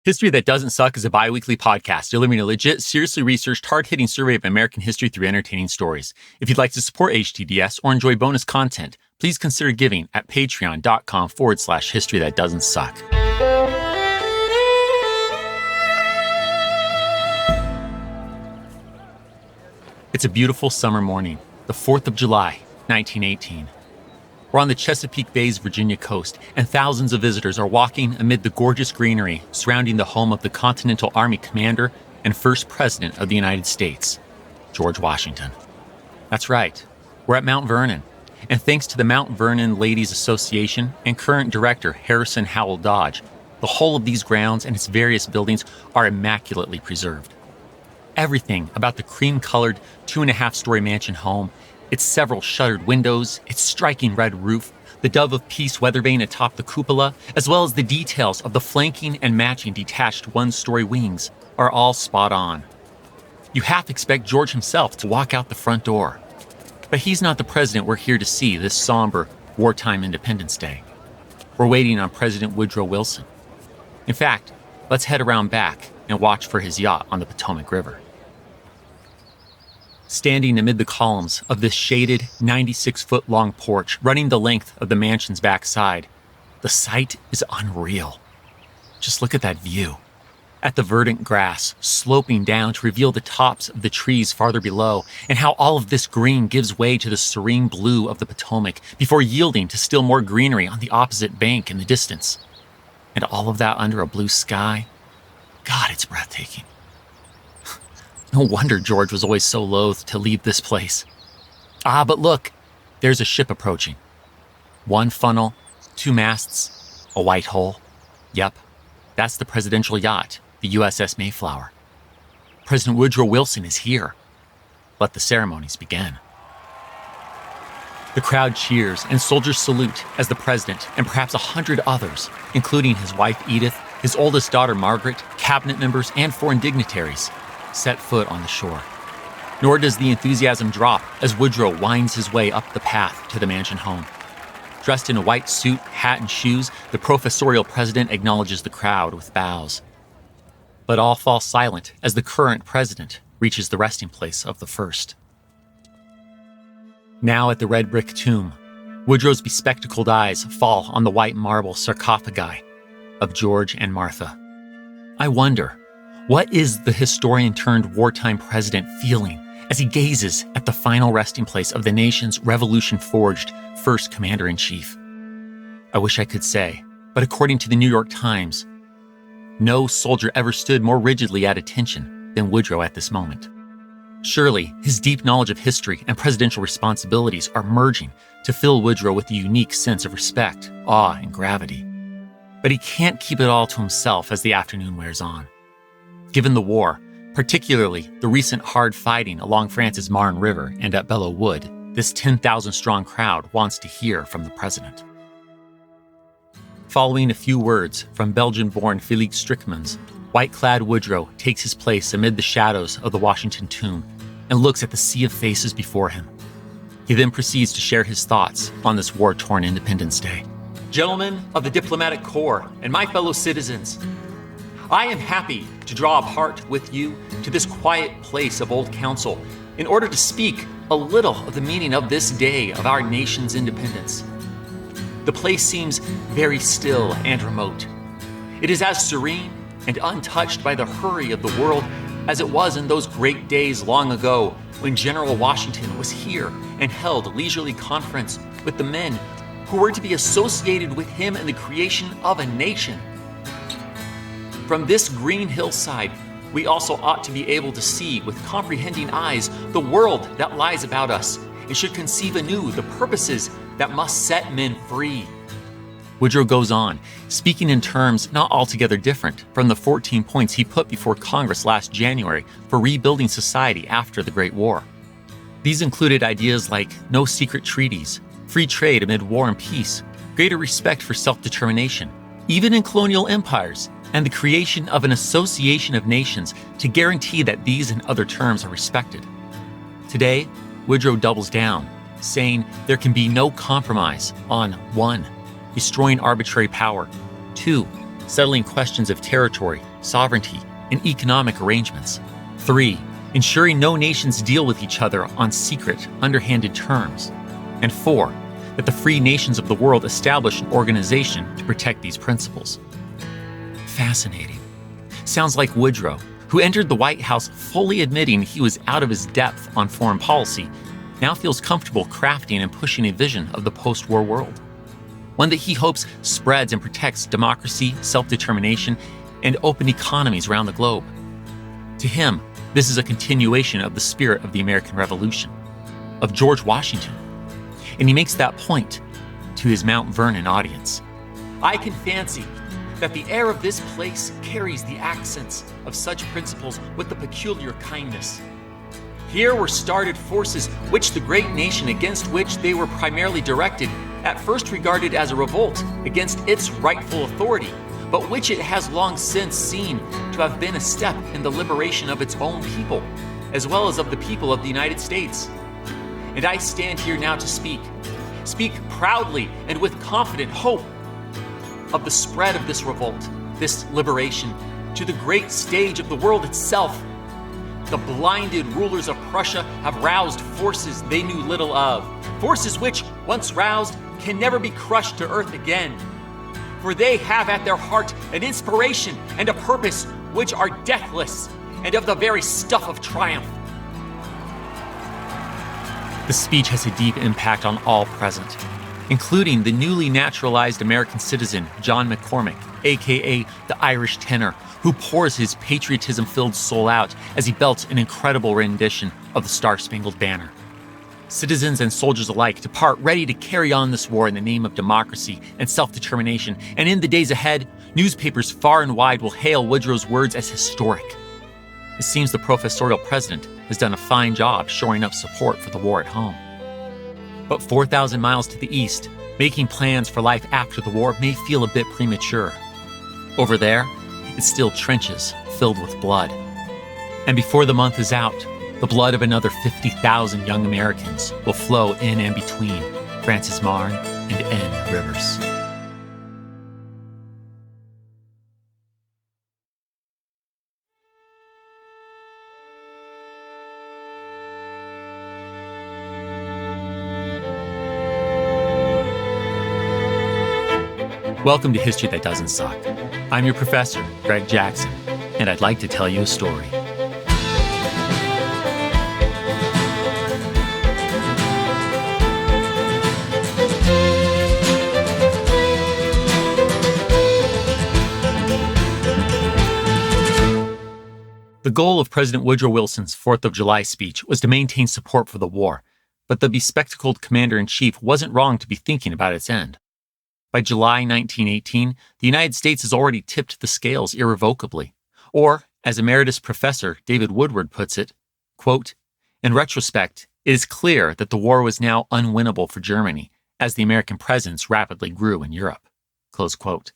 History That Doesn't Suck is a bi-weekly podcast delivering a legit, seriously researched, hard-hitting survey of American history through entertaining stories. If you'd like to support HTDS or enjoy bonus content, please consider giving at patreon.com/history that doesn't suck. It's a beautiful summer morning, the 4th of July, 1918. We're on the Chesapeake Bay's Virginia coast, and thousands of visitors are walking amid the gorgeous greenery surrounding the home of the Continental Army Commander and first President of the United States, George Washington. That's right, we're at Mount Vernon, and thanks to the Mount Vernon Ladies Association and current director Harrison Howell Dodge, the whole of these grounds and its various buildings are immaculately preserved. Everything about the cream-colored 2.5-story mansion home, its several shuttered windows, its striking red roof, the Dove of Peace weather vane atop the cupola, as well as the details of the flanking and matching detached one-story wings, are all spot on. You half expect George himself to walk out the front door. But he's not the president we're here to see this somber, wartime Independence Day. We're waiting on President Woodrow Wilson. In fact, let's head around back and watch for his yacht on the Potomac River. Standing amid the columns of this shaded 96-foot-long porch running the length of the mansion's backside, the sight is unreal. Just look at that view. At the verdant grass sloping down to reveal the tops of the trees farther below, and how all of this green gives way to the serene blue of the Potomac before yielding to still more greenery on the opposite bank in the distance. And all of that under a blue sky. God, it's breathtaking. No wonder George was always so loath to leave this place. But look, there's a ship approaching. One funnel, 2 masts, a white hull. Yep, that's the presidential yacht, the USS Mayflower. President Woodrow Wilson is here. Let the ceremonies begin. The crowd cheers and soldiers salute as the president and perhaps 100 others, including his wife Edith, his oldest daughter Margaret, cabinet members, and foreign dignitaries, set foot on the shore. Nor does the enthusiasm drop as Woodrow winds his way up the path to the mansion home. Dressed in a white suit, hat, and shoes, the professorial president acknowledges the crowd with bows. But all fall silent as the current president reaches the resting place of the first. Now at the red brick tomb, Woodrow's bespectacled eyes fall on the white marble sarcophagi of George and Martha. I wonder, what is the historian-turned-wartime president feeling as he gazes at the final resting place of the nation's revolution-forged first commander-in-chief? I wish I could say, but according to the New York Times, no soldier ever stood more rigidly at attention than Woodrow at this moment. Surely, his deep knowledge of history and presidential responsibilities are merging to fill Woodrow with a unique sense of respect, awe, and gravity. But he can't keep it all to himself as the afternoon wears on. Given the war, particularly the recent hard fighting along France's Marne River and at Belleau Wood, this 10,000-strong crowd wants to hear from the president. Following a few words from Belgian-born Felix Strickmans, white-clad Woodrow takes his place amid the shadows of the Washington tomb and looks at the sea of faces before him. He then proceeds to share his thoughts on this war-torn Independence Day. Gentlemen of the diplomatic corps and my fellow citizens, I am happy to draw apart with you to this quiet place of old council in order to speak a little of the meaning of this day of our nation's independence. The place seems very still and remote. It is as serene and untouched by the hurry of the world as it was in those great days long ago when General Washington was here and held leisurely conference with the men who were to be associated with him in the creation of a nation. From this green hillside, we also ought to be able to see with comprehending eyes the world that lies about us and should conceive anew the purposes that must set men free. Woodrow goes on, speaking in terms not altogether different from the 14 points he put before Congress last January for rebuilding society after the Great War. These included ideas like no secret treaties, free trade amid war and peace, greater respect for self-determination, even in colonial empires, and the creation of an association of nations to guarantee that these and other terms are respected. Today, Woodrow doubles down, saying there can be no compromise on 1. Destroying arbitrary power, 2. Settling questions of territory sovereignty, and economic arrangements. 3. Ensuring no nations deal with each other on secret, underhanded terms. And 4. That the free nations of the world establish an organization to protect these principles. Fascinating. Sounds like Woodrow, who entered the White House fully admitting he was out of his depth on foreign policy, now feels comfortable crafting and pushing a vision of the post-war world. One that he hopes spreads and protects democracy, self-determination, and open economies around the globe. To him, this is a continuation of the spirit of the American Revolution, of George Washington. And he makes that point to his Mount Vernon audience. I can fancy that the air of this place carries the accents of such principles with a peculiar kindness. Here were started forces which the great nation against which they were primarily directed at first regarded as a revolt against its rightful authority, but which it has long since seen to have been a step in the liberation of its own people, as well as of the people of the United States. And I stand here now to speak proudly and with confident hope of the spread of this revolt, this liberation, to the great stage of the world itself. The blinded rulers of Prussia have roused forces they knew little of, forces which, once roused, can never be crushed to earth again. For they have at their heart an inspiration and a purpose which are deathless and of the very stuff of triumph. The speech has a deep impact on all present, including the newly naturalized American citizen John McCormick, aka the Irish tenor, who pours his patriotism-filled soul out as he belts an incredible rendition of the Star-Spangled Banner. Citizens and soldiers alike depart ready to carry on this war in the name of democracy and self-determination, and in the days ahead, newspapers far and wide will hail Woodrow's words as historic. It seems the professorial president has done a fine job shoring up support for the war at home. But 4,000 miles to the east, making plans for life after the war may feel a bit premature. Over there, it's still trenches filled with blood. And before the month is out, the blood of another 50,000 young Americans will flow in and between France's Marne and Aisne Rivers. Welcome to History That Doesn't Suck. I'm your professor, Greg Jackson, and I'd like to tell you a story. The goal of President Woodrow Wilson's 4th of July speech was to maintain support for the war, but the bespectacled commander-in-chief wasn't wrong to be thinking about its end. By July 1918, the United States has already tipped the scales irrevocably. Or, as Emeritus Professor David Woodward puts it, quote, in retrospect, it is clear that the war was now unwinnable for Germany, as the American presence rapidly grew in Europe. Close quote.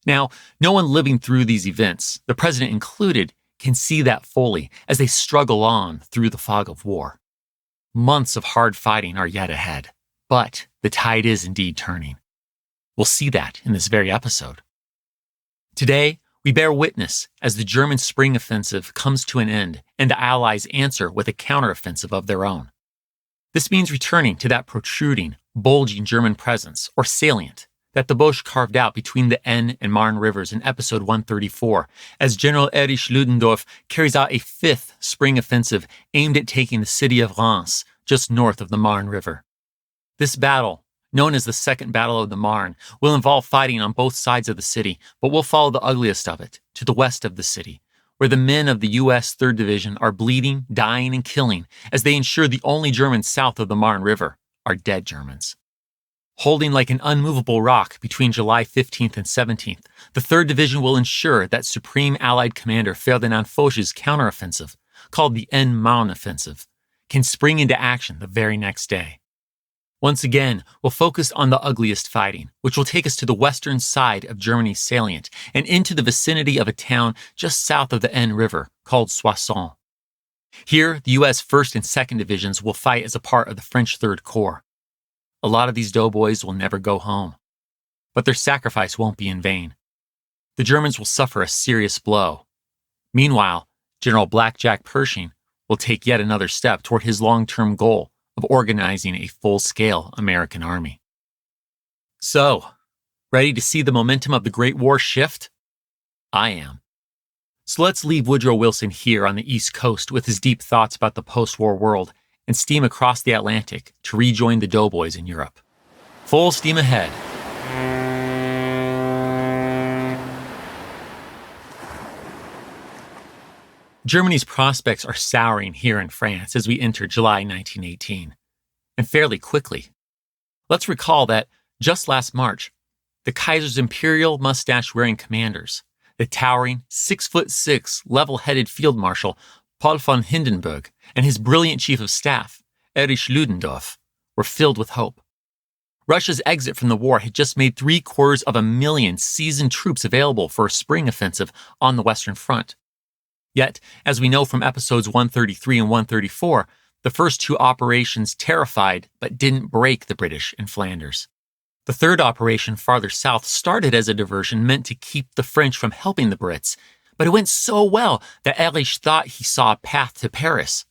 Now, no one living through these events, the president included, can see that fully as they struggle on through the fog of war. Months of hard fighting are yet ahead, but the tide is indeed turning. We'll see that in this very episode. Today, we bear witness as the German spring offensive comes to an end and the Allies answer with a counteroffensive of their own. This means returning to that protruding, bulging German presence, or salient, that the Boche carved out between the Aisne and Marne Rivers in episode 134, as General Erich Luddendorf carries out a 5th spring offensive aimed at taking the city of Reims, just north of the Marne River. This battle, known as the Second Battle of the Marne, will involve fighting on both sides of the city, but we'll follow the ugliest of it, to the west of the city, where the men of the U.S. 3rd Division are bleeding, dying, and killing as they ensure the only Germans south of the Marne River are dead Germans. Holding like an unmovable rock between July 15th and 17th, the 3rd Division will ensure that Supreme Allied Commander Ferdinand Foch's counteroffensive, called the Aisne Marne Offensive, can spring into action the very next day. Once again, we'll focus on the ugliest fighting, which will take us to the western side of Germany's salient and into the vicinity of a town just south of the Aisne River called Soissons. Here, the U.S. 1st and 2nd Divisions will fight as a part of the French 3rd Corps. A lot of these doughboys will never go home, but their sacrifice won't be in vain. the Germans will suffer a serious blow. Meanwhile, General Blackjack Pershing will take yet another step toward his long-term goal of organizing a full-scale American army. So, ready to see the momentum of the Great War shift? I am. So let's leave Woodrow Wilson here on the East Coast with his deep thoughts about the post-war world and steam across the Atlantic to rejoin the Doughboys in Europe. Full steam ahead. Germany's prospects are souring here in France as we enter July 1918, and fairly quickly. Let's recall that just last March, the Kaiser's imperial mustache-wearing commanders, the towering 6'6", level-headed Field Marshal Paul von Hindenburg and his brilliant chief of staff, Erich Luddendorf, were filled with hope. Russia's exit from the war had just made 750,000 seasoned troops available for a spring offensive on the Western Front. Yet, as we know from episodes 133 and 134, the first two operations terrified but didn't break the British in Flanders. The third operation farther south started as a diversion meant to keep the French from helping the Brits, but it went so well that Erich thought he saw a path to Paris.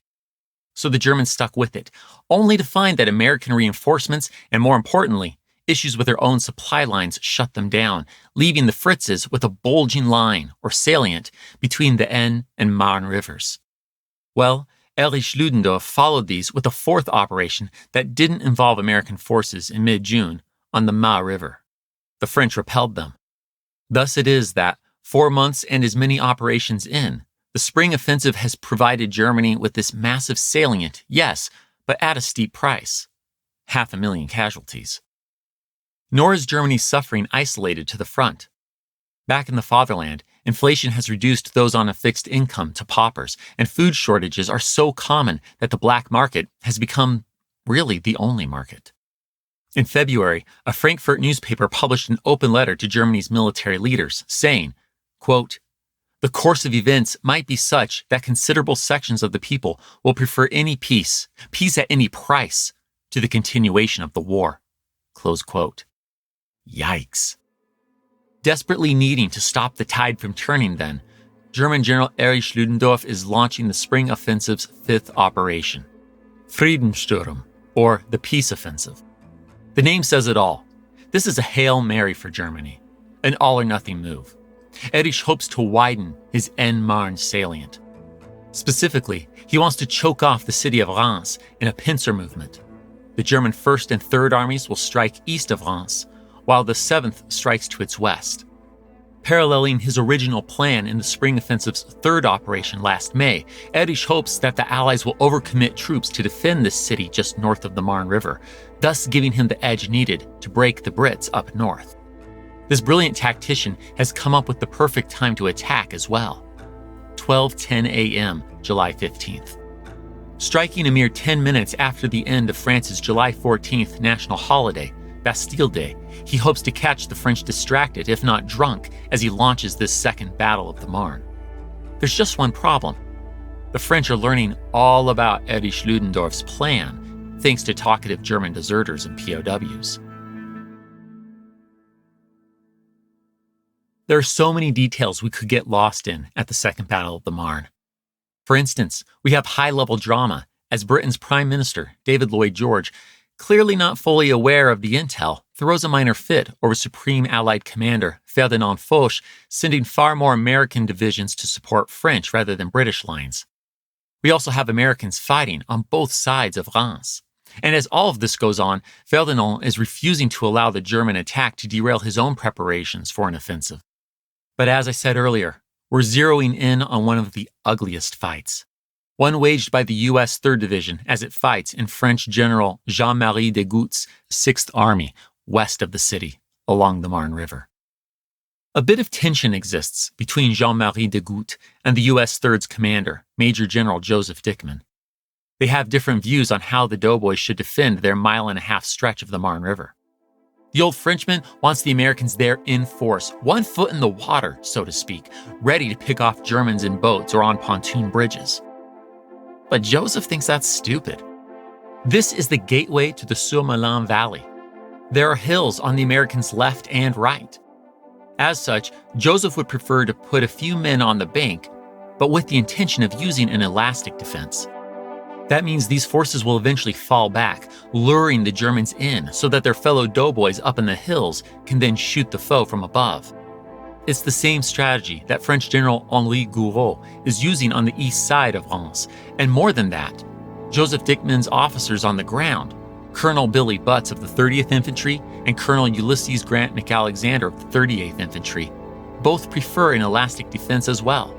So the Germans stuck with it, only to find that American reinforcements, and more importantly, issues with their own supply lines shut them down, leaving the Fritzes with a bulging line, or salient, between the Aisne and Marne Rivers. Well, Erich Luddendorf followed these with a fourth operation that didn't involve American forces in mid-June on the Marne River. The French repelled them. Thus it is that, 4 months and as many operations in, the spring offensive has provided Germany with this massive salient, yes, but at a steep price. 500,000 casualties. Nor is Germany suffering isolated to the front. Back in the fatherland, inflation has reduced those on a fixed income to paupers, and food shortages are so common that the black market has become really the only market. In February, a Frankfurt newspaper published an open letter to Germany's military leaders saying, quote, "The course of events might be such that considerable sections of the people will prefer any peace at any price, to the continuation of the war." Close quote. Yikes. Desperately needing to stop the tide from turning then, German General Erich Luddendorf is launching the Spring Offensive's fifth operation, Friedenssturm, or the Peace Offensive. The name says it all. This is a Hail Mary for Germany, an all-or-nothing move. Erich hopes to widen his Aisne-Marne salient. Specifically, he wants to choke off the city of Reims in a pincer movement. The German 1st and 3rd armies will strike east of Reims, while the 7th strikes to its west. Paralleling his original plan in the Spring Offensive's 3rd operation last May, Erich hopes that the Allies will overcommit troops to defend this city just north of the Marne River, thus giving him the edge needed to break the Brits up north. This brilliant tactician has come up with the perfect time to attack as well. 12:10 a.m., July 15th. Striking a mere 10 minutes after the end of France's July 14th national holiday, Bastille Day, he hopes to catch the French distracted, if not drunk, as he launches this second battle of the Marne. There's just one problem. The French are learning all about Erich Luddendorf's plan, thanks to talkative German deserters and POWs. There are so many details we could get lost in at the Second Battle of the Marne. For instance, we have high-level drama as Britain's Prime Minister, David Lloyd George, clearly not fully aware of the intel, throws a minor fit over Supreme Allied Commander Ferdinand Foch, sending far more American divisions to support French rather than British lines. We also have Americans fighting on both sides of Reims. And as all of this goes on, Ferdinand is refusing to allow the German attack to derail his own preparations for an offensive. But as I said earlier, we're zeroing in on one of the ugliest fights. One waged by the U.S. 3rd Division as it fights in French General Jean-Marie Degout's 6th Army west of the city, along the Marne River. A bit of tension exists between Jean-Marie Degout and the U.S. 3rd's commander, Major General Joseph Dickman. They have different views on how the Doughboys should defend their mile-and-a-half stretch of the Marne River. The old Frenchman wants the Americans there in force, 1 foot in the water, so to speak, ready to pick off Germans in boats or on pontoon bridges. But Joseph thinks that's stupid. This is the gateway to the Surmelin Valley. There are hills on the Americans' left and right. As such, Joseph would prefer to put a few men on the bank, but with the intention of using an elastic defense. That means these forces will eventually fall back, luring the Germans in so that their fellow doughboys up in the hills can then shoot the foe from above. It's the same strategy that French General Henri Gouraud is using on the east side of Reims, and more than that, Joseph Dickman's officers on the ground, Colonel Billy Butts of the 30th Infantry and Colonel Ulysses Grant McAlexander of the 38th Infantry, both prefer an elastic defense as well.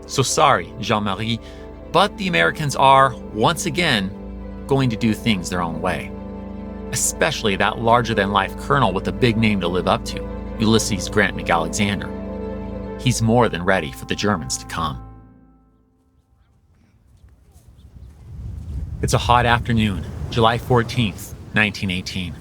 So sorry, Jean-Marie, but the Americans are, once again, going to do things their own way. Especially that larger-than-life colonel with a big name to live up to, Ulysses Grant McAlexander. He's more than ready for the Germans to come. It's a hot afternoon, July 14th, 1918.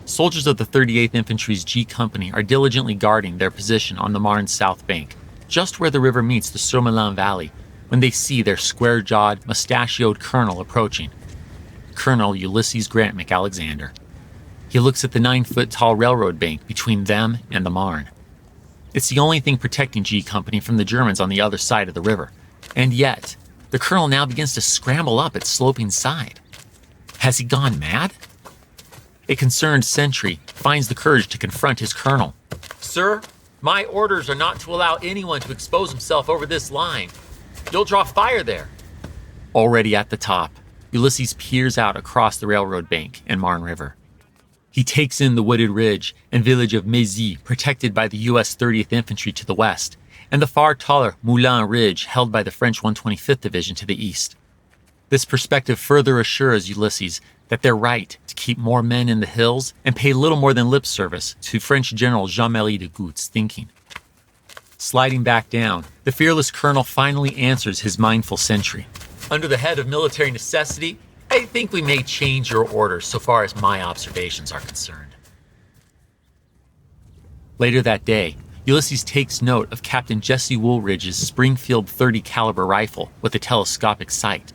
Soldiers of the 38th Infantry's G Company are diligently guarding their position on the Marne's south bank, just where the river meets the Surmelin Valley, when they see their square-jawed, mustachioed colonel approaching. Colonel Ulysses Grant McAlexander. He looks at the 9-foot-tall railroad bank between them and the Marne. It's the only thing protecting G Company from the Germans on the other side of the river. And yet, the colonel now begins to scramble up its sloping side. Has he gone mad? A concerned sentry finds the courage to confront his colonel. "Sir, my orders are not to allow anyone to expose himself over this line. You'll draw fire there." Already at the top, Ulysses peers out across the railroad bank and Marne River. He takes in the wooded ridge and village of Mézy, protected by the U.S. 30th Infantry to the west, and the far taller Moulin Ridge held by the French 125th Division to the east. This perspective further assures Ulysses that they're right to keep more men in the hills and pay little more than lip service to French General Jean-Marie de Goutt's thinking. Sliding back down, the fearless colonel finally answers his mindful sentry. "Under the head of military necessity, I think we may change your orders so far as my observations are concerned." Later that day, Ulysses takes note of Captain Jesse Woolridge's Springfield .30 caliber rifle with a telescopic sight.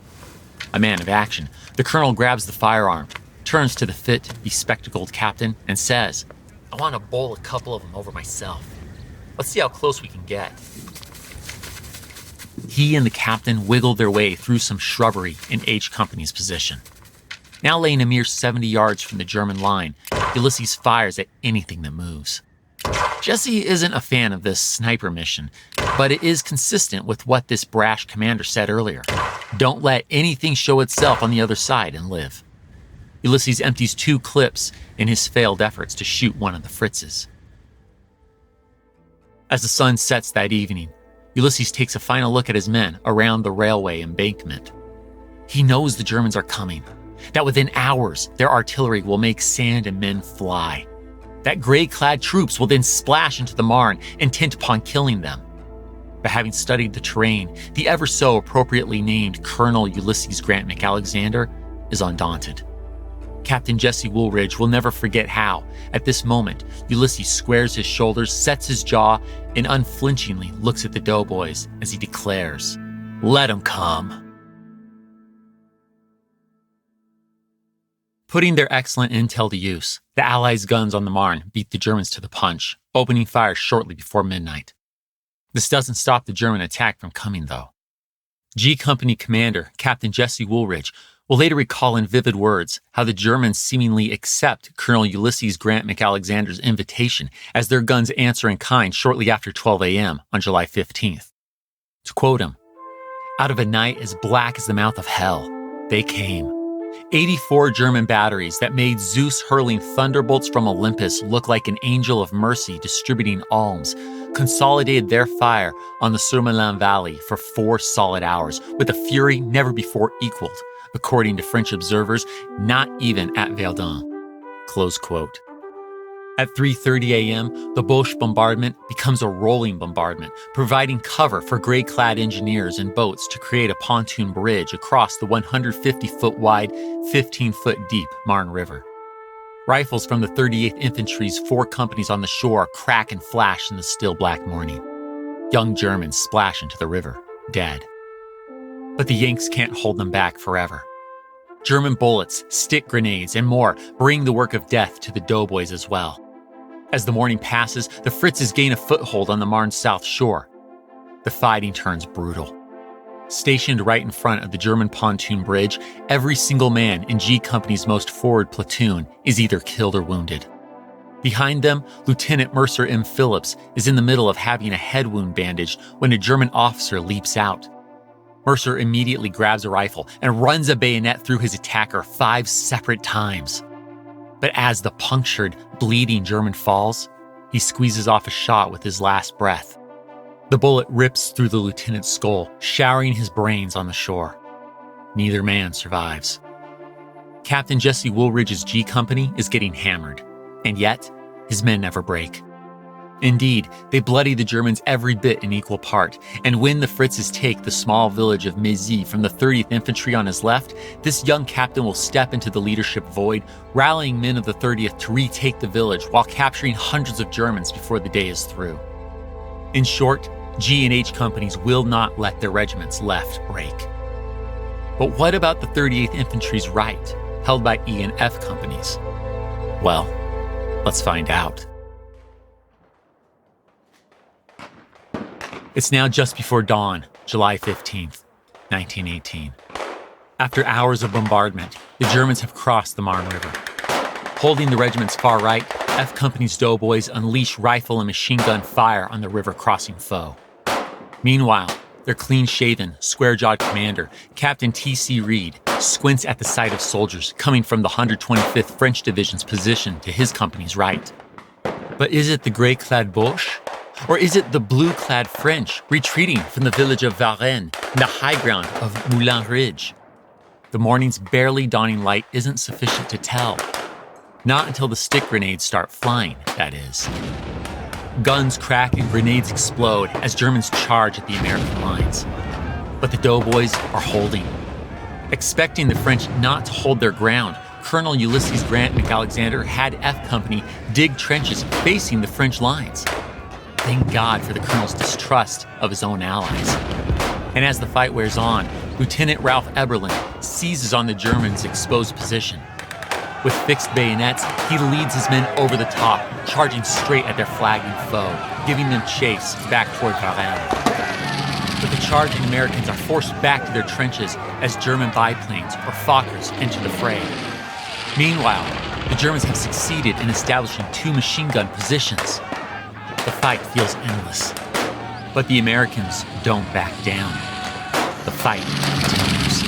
A man of action, the colonel grabs the firearm, turns to the fit, bespectacled captain, and says, "I want to bowl a couple of them over myself. Let's see how close we can get." He and the captain wiggle their way through some shrubbery in H Company's position. Now laying a mere 70 yards from the German line, Ulysses fires at anything that moves. Jesse isn't a fan of this sniper mission, but it is consistent with what this brash commander said earlier. Don't let anything show itself on the other side and live. Ulysses empties 2 clips in his failed efforts to shoot one of the Fritzes. As the sun sets that evening, Ulysses takes a final look at his men around the railway embankment. He knows the Germans are coming, that within hours their artillery will make sand and men fly, that gray-clad troops will then splash into the Marne, intent upon killing them. But having studied the terrain, the ever so appropriately named Colonel Ulysses Grant McAlexander is undaunted. Captain Jesse Woolridge will never forget how, at this moment, Ulysses squares his shoulders, sets his jaw, and unflinchingly looks at the doughboys as he declares, "Let 'em come." Putting their excellent intel to use, the Allies' guns on the Marne beat the Germans to the punch, opening fire shortly before midnight. This doesn't stop the German attack from coming, though. G Company commander Captain Jesse Woolridge will later recall in vivid words how the Germans seemingly accept Colonel Ulysses Grant McAlexander's invitation as their guns answer in kind shortly after 12 a.m. on July 15th. To quote him, "Out of a night as black as the mouth of hell, they came. 84 German batteries that made Zeus hurling thunderbolts from Olympus look like an angel of mercy distributing alms, consolidated their fire on the Surmelin Valley for 4 solid hours with a fury never before equaled, according to French observers, not even at Verdun." Close quote. At 3:30 a.m., the Boche bombardment becomes a rolling bombardment, providing cover for gray-clad engineers and boats to create a pontoon bridge across the 150-foot-wide, 15-foot-deep Marne River. Rifles from the 38th Infantry's 4 companies on the shore crack and flash in the still black morning. Young Germans splash into the river, dead. But the Yanks can't hold them back forever. German bullets, stick grenades, and more bring the work of death to the doughboys as well. As the morning passes, the Fritzes gain a foothold on the Marne south shore. The fighting turns brutal. Stationed right in front of the German pontoon bridge, every single man in G Company's most forward platoon is either killed or wounded. Behind them, Lieutenant Mercer M. Phillips is in the middle of having a head wound bandaged when a German officer leaps out. Mercer immediately grabs a rifle and runs a bayonet through his attacker 5 separate times. But as the punctured, bleeding German falls, he squeezes off a shot with his last breath. The bullet rips through the lieutenant's skull, showering his brains on the shore. Neither man survives. Captain Jesse Woolridge's G Company is getting hammered, and yet his men never break. Indeed, they bloody the Germans every bit in equal part, and when the Fritzes take the small village of Mézy from the 30th Infantry on his left, this young captain will step into the leadership void, rallying men of the 30th to retake the village while capturing hundreds of Germans before the day is through. In short, G and H companies will not let their regiments left break. But what about the 38th Infantry's right, held by E and F companies? Well, let's find out. It's now just before dawn, July 15th, 1918. After hours of bombardment, the Germans have crossed the Marne River. Holding the regiment's far right, F Company's Doughboys unleash rifle and machine gun fire on the river-crossing foe. Meanwhile, their clean-shaven, square-jawed commander, Captain T.C. Reed, squints at the sight of soldiers coming from the 125th French Division's position to his company's right. But is it the gray-clad Boche? Or is it the blue-clad French retreating from the village of Verdun in the high ground of Moulin Ridge? The morning's barely dawning light isn't sufficient to tell. Not until the stick grenades start flying, that is. Guns crack and grenades explode as Germans charge at the American lines. But the Doughboys are holding. Expecting the French not to hold their ground, Colonel Ulysses Grant McAlexander had F Company dig trenches facing the French lines. Thank God for the colonel's distrust of his own allies. And as the fight wears on, Lieutenant Ralph Eberlin seizes on the Germans' exposed position. With fixed bayonets, he leads his men over the top, charging straight at their flagging foe, giving them chase back toward Verdun. But the charging Americans are forced back to their trenches as German biplanes or Fokkers enter the fray. Meanwhile, the Germans have succeeded in establishing 2 machine gun positions. The fight feels endless, but the Americans don't back down. The fight continues.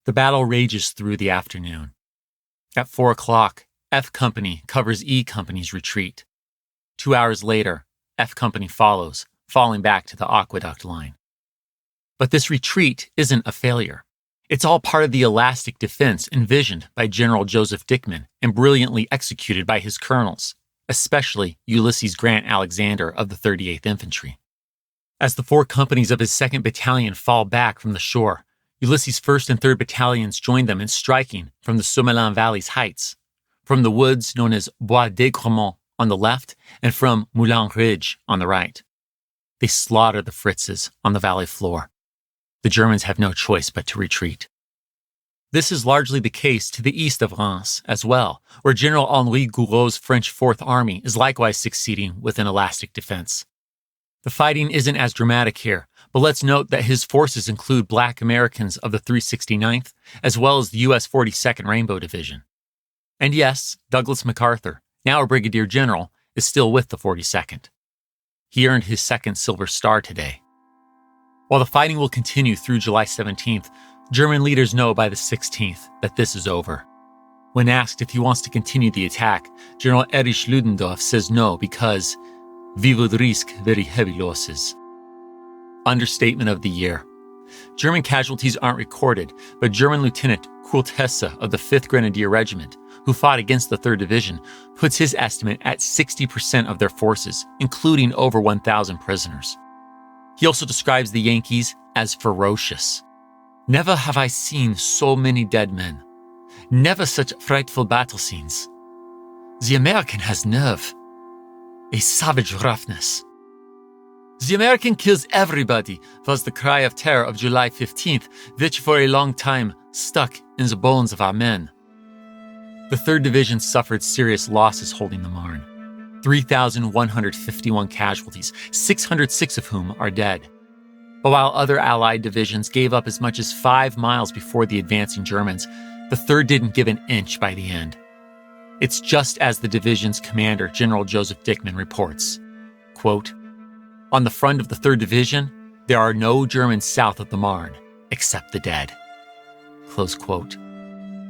The battle rages through the afternoon. At 4 o'clock, F Company covers E Company's retreat. 2 hours later, F Company follows, falling back to the aqueduct line. But this retreat isn't a failure. It's all part of the elastic defense envisioned by General Joseph Dickman and brilliantly executed by his colonels, especially Ulysses Grant Alexander of the 38th Infantry. As the 4 companies of his 2nd Battalion fall back from the shore, Ulysses' 1st and 3rd Battalions join them in striking from the Surmelin Valley's heights, from the woods known as Bois d'Aigremont on the left and from Moulin Ridge on the right. They slaughter the Fritzes on the valley floor. The Germans have no choice but to retreat. This is largely the case to the east of Reims as well, where General Henri Gouraud's French Fourth Army is likewise succeeding with an elastic defense. The fighting isn't as dramatic here, but let's note that his forces include Black Americans of the 369th, as well as the U.S. 42nd Rainbow Division. And yes, Douglas MacArthur, now a brigadier general, is still with the 42nd. He earned his 2nd Silver Star today. While the fighting will continue through July 17th, German leaders know by the 16th that this is over. When asked if he wants to continue the attack, General Erich Luddendorf says no because "we would risk very heavy losses." Understatement of the year. German casualties aren't recorded, but German Lieutenant Kurt Hesse of the 5th Grenadier Regiment, who fought against the 3rd Division, puts his estimate at 60% of their forces, including over 1,000 prisoners. He also describes the Yankees as ferocious. "Never have I seen so many dead men. Never such frightful battle scenes. The American has nerve. A savage roughness. The American kills everybody," was the cry of terror of July 15th, which for a long time stuck in the bones of our men. The 3rd Division suffered serious losses holding the Marne. 3,151 casualties, 606 of whom are dead. But while other Allied divisions gave up as much as 5 miles before the advancing Germans, the 3rd didn't give an inch by the end. It's just as the division's commander, General Joseph Dickmann, reports, quote, "On the front of the 3rd Division, there are no Germans south of the Marne, except the dead." Close quote.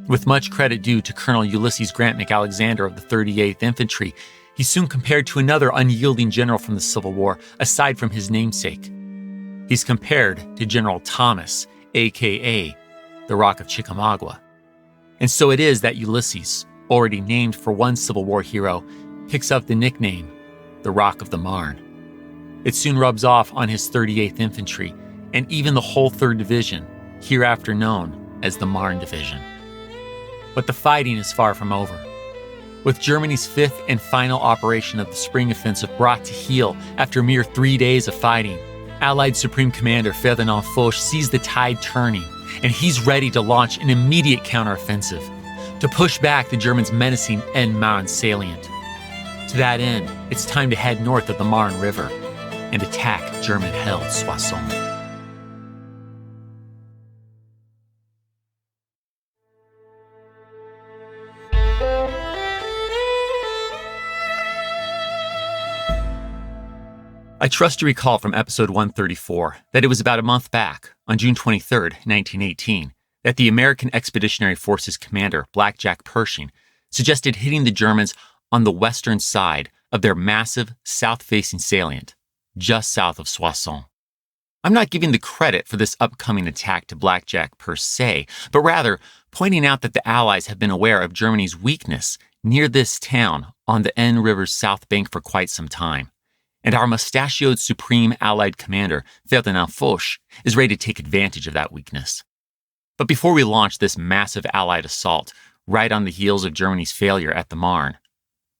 With much credit due to Colonel Ulysses Grant McAlexander of the 38th Infantry, he's soon compared to another unyielding general from the Civil War, aside from his namesake. He's compared to General Thomas, a.k.a. the Rock of Chickamauga. And so it is that Ulysses, already named for one Civil War hero, picks up the nickname, the Rock of the Marne. It soon rubs off on his 38th Infantry, and even the whole 3rd Division, hereafter known as the Marne Division. But the fighting is far from over. With Germany's 5th and final operation of the Spring Offensive brought to heel after a mere 3 days of fighting, Allied Supreme Commander Ferdinand Foch sees the tide turning, and he's ready to launch an immediate counteroffensive to push back the Germans' menacing En Marne salient. To that end, it's time to head north of the Marne River and attack German-held Soissons. I trust you recall from episode 134 that it was about a month back, on June 23, 1918, that the American Expeditionary Forces commander, Blackjack Pershing, suggested hitting the Germans on the western side of their massive south-facing salient, just south of Soissons. I'm not giving the credit for this upcoming attack to Blackjack per se, but rather pointing out that the Allies have been aware of Germany's weakness near this town on the Aisne River's south bank for quite some time. And our mustachioed Supreme Allied Commander, Ferdinand Foch, is ready to take advantage of that weakness. But before we launch this massive Allied assault, right on the heels of Germany's failure at the Marne,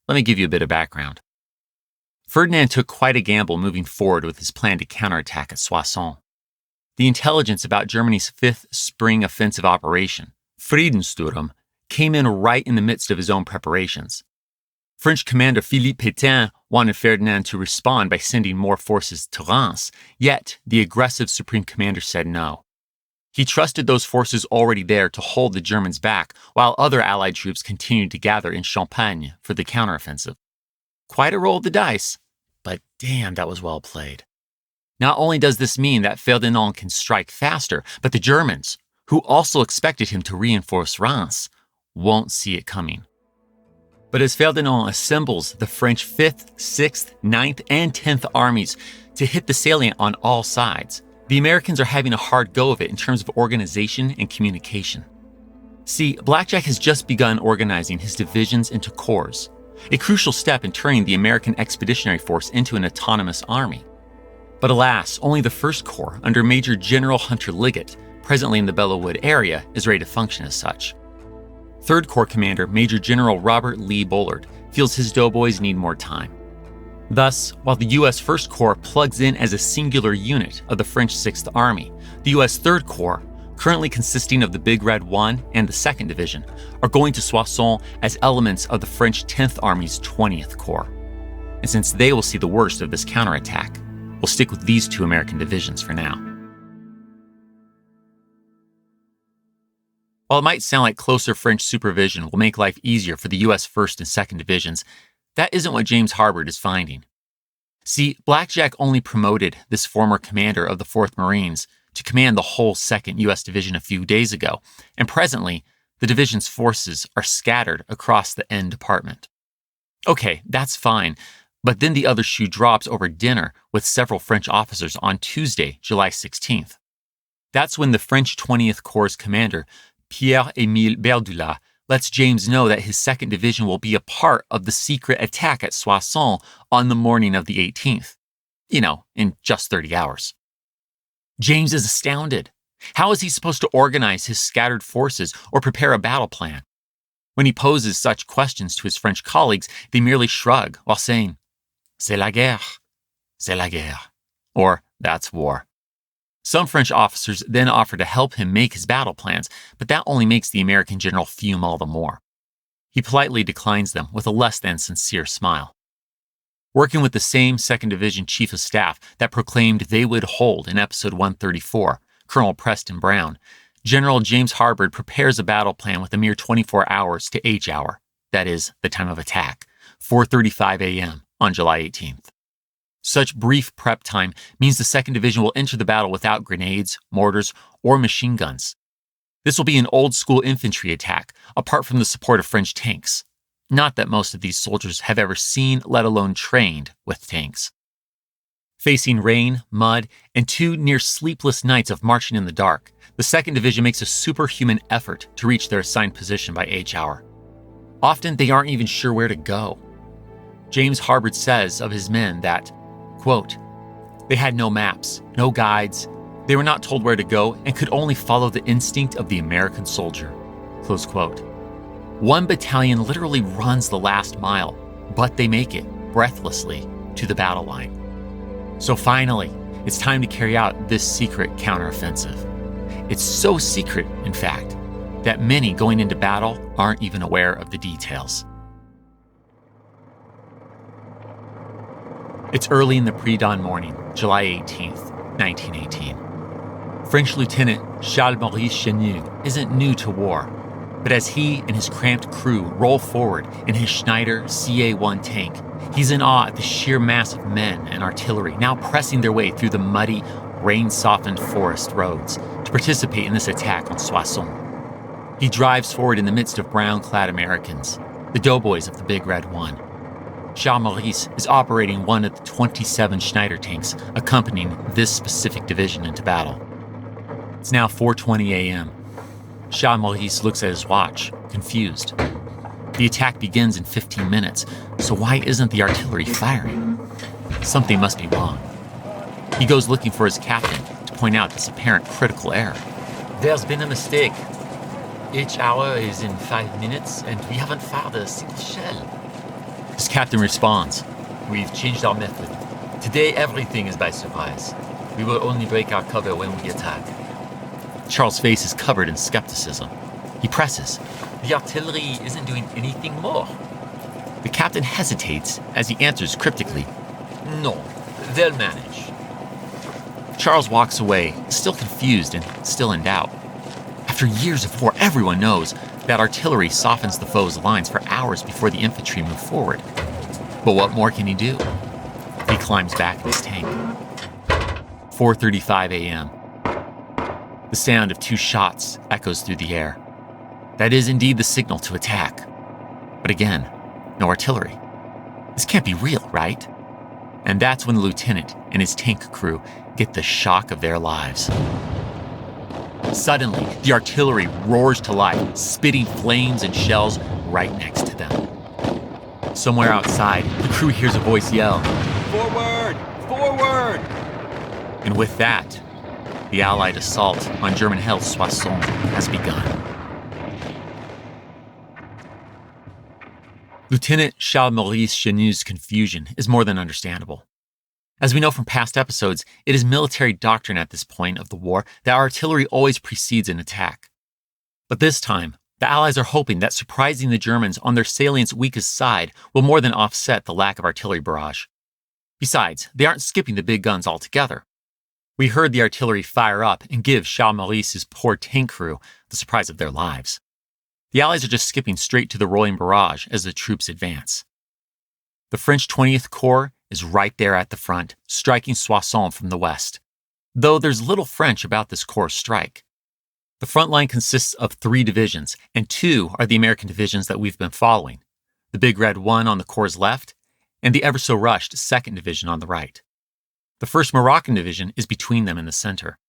let me give you a bit of background. Ferdinand took quite a gamble moving forward with his plan to counterattack at Soissons. The intelligence about Germany's 5th spring offensive operation, Friedenssturm, came in right in the midst of his own preparations. French commander Philippe Pétain wanted Ferdinand to respond by sending more forces to Reims, yet the aggressive Supreme Commander said no. He trusted those forces already there to hold the Germans back, while other Allied troops continued to gather in Champagne for the counteroffensive. Quite a roll of the dice, but damn, that was well played. Not only does this mean that Ferdinand can strike faster, but the Germans, who also expected him to reinforce Reims, won't see it coming. But as Ferdinand assembles the French 5th, 6th, 9th, and 10th armies to hit the salient on all sides, the Americans are having a hard go of it in terms of organization and communication. See, Blackjack has just begun organizing his divisions into corps, a crucial step in turning the American Expeditionary Force into an autonomous army. But alas, only the 1st Corps, under Major General Hunter Liggett, presently in the Belleau Wood area, is ready to function as such. 3rd Corps Commander Major General Robert Lee Bullard feels his Doughboys need more time. Thus, while the U.S. 1st Corps plugs in as a singular unit of the French 6th Army, the U.S. 3rd Corps, currently consisting of the Big Red 1 and the 2nd Division, are going to Soissons as elements of the French 10th Army's 20th Corps. And since they will see the worst of this counterattack, we'll stick with these 2 American divisions for now. While it might sound like closer French supervision will make life easier for the U.S. 1st and 2nd Divisions, that isn't what James Harbord is finding. See, Blackjack only promoted this former commander of the 4th Marines to command the whole 2nd U.S. Division a few days ago, and presently, the division's forces are scattered across the N Department. Okay, that's fine, but then the other shoe drops over dinner with several French officers on Tuesday, July 16th. That's when the French 20th Corps commander, Pierre-Émile Berdula, lets James know that his 2nd Division will be a part of the secret attack at Soissons on the morning of the 18th. In just 30 hours. James is astounded. How is he supposed to organize his scattered forces or prepare a battle plan? When he poses such questions to his French colleagues, they merely shrug while saying, "C'est la guerre, c'est la guerre," or "that's war." Some French officers then offer to help him make his battle plans, but that only makes the American general fume all the more. He politely declines them with a less than sincere smile. Working with the same 2nd Division Chief of Staff that proclaimed they would hold in Episode 134, Colonel Preston Brown, General James Harbord prepares a battle plan with a mere 24 hours to H hour, that is, the time of attack, 4:35 a.m. on July 18th. Such brief prep time means the 2nd Division will enter the battle without grenades, mortars, or machine guns. This will be an old-school infantry attack, apart from the support of French tanks. Not that most of these soldiers have ever seen, let alone trained, with tanks. Facing rain, mud, and 2 near-sleepless nights of marching in the dark, the 2nd Division makes a superhuman effort to reach their assigned position by H hour. Often, they aren't even sure where to go. James Harbord says of his men that, quote, "They had no maps, no guides. They were not told where to go and could only follow the instinct of the American soldier." Close quote. One battalion literally runs the last mile, but they make it, breathlessly, to the battle line. So finally, it's time to carry out this secret counteroffensive. It's so secret, in fact, that many going into battle aren't even aware of the details. It's early in the pre-dawn morning, July 18th, 1918. French Lieutenant Charles-Maurice Chenu isn't new to war, but as he and his cramped crew roll forward in his Schneider CA-1 tank, he's in awe at the sheer mass of men and artillery now pressing their way through the muddy, rain-softened forest roads to participate in this attack on Soissons. He drives forward in the midst of brown-clad Americans, the Doughboys of the Big Red One. Charles-Maurice is operating one of the 27 Schneider tanks accompanying this specific division into battle. It's now 4:20 a.m. Charles-Maurice looks at his watch, confused. The attack begins in 15 minutes, so why isn't the artillery firing? Something must be wrong. He goes looking for his captain to point out this apparent critical error. "There's been a mistake. Each hour is in 5 minutes, and we haven't fired a single shell." His captain responds, "We've changed our method. Today, everything is by surprise. We will only break our cover when we attack." Charles' face is covered in skepticism. He presses, "The artillery isn't doing anything more." The captain hesitates as he answers cryptically, "No, they'll manage." Charles walks away, still confused and still in doubt. After years of war, everyone knows that artillery softens the foe's lines for hours before the infantry move forward. But what more can he do? He climbs back in his tank. 4:35 a.m. The sound of 2 shots echoes through the air. That is indeed the signal to attack. But again, no artillery. This can't be real, right? And that's when the lieutenant and his tank crew get the shock of their lives. Suddenly, the artillery roars to life, spitting flames and shells right next to them. Somewhere outside, the crew hears a voice yell, "Forward! Forward!" And with that, the Allied assault on German-held Soissons has begun. Lieutenant Charles-Maurice Chenu's confusion is more than understandable. As we know from past episodes, it is military doctrine at this point of the war that artillery always precedes an attack. But this time, the Allies are hoping that surprising the Germans on their salient's weakest side will more than offset the lack of artillery barrage. Besides, they aren't skipping the big guns altogether. We heard the artillery fire up and give Charles-Maurice's poor tank crew the surprise of their lives. The Allies are just skipping straight to the rolling barrage as the troops advance. The French 20th Corps is right there at the front, striking Soissons from the west, though there's little French about this corps strike. The front line consists of 3 divisions, and 2 are the American divisions that we've been following, the Big Red One on the corps' left, and the ever-so-rushed 2nd Division on the right. The 1st Moroccan Division is between them in the center.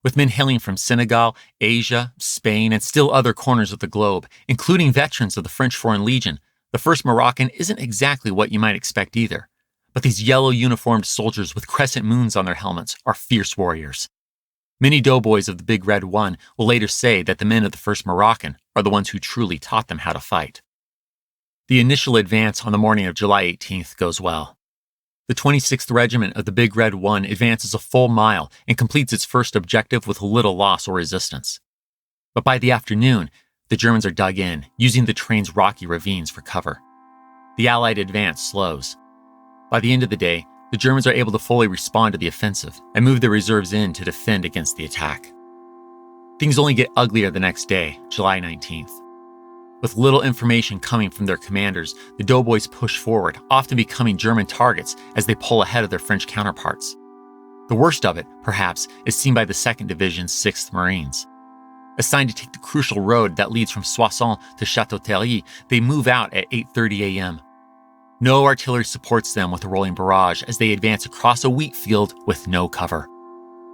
With men hailing from Senegal, Asia, Spain, and still other corners of the globe, including veterans of the French Foreign Legion, the 1st Moroccan isn't exactly what you might expect either. But these yellow uniformed soldiers with crescent moons on their helmets are fierce warriors. Many doughboys of the Big Red One will later say that the men of the 1st Moroccan are the ones who truly taught them how to fight. The initial advance on the morning of July 18th goes well. The 26th Regiment of the Big Red One advances a full mile and completes its first objective with little loss or resistance. But by the afternoon, The Germans are dug in, using the terrain's rocky ravines for cover. The Allied advance slows. By the end of the day, the Germans are able to fully respond to the offensive and move their reserves in to defend against the attack. Things only get uglier the next day, July 19th. With little information coming from their commanders, the Doughboys push forward, often becoming German targets as they pull ahead of their French counterparts. The worst of it, perhaps, is seen by the 2nd Division's 6th Marines. Assigned to take the crucial road that leads from Soissons to Château-Thierry, they move out at 8:30 a.m. No artillery supports them with a rolling barrage as they advance across a wheat field with no cover.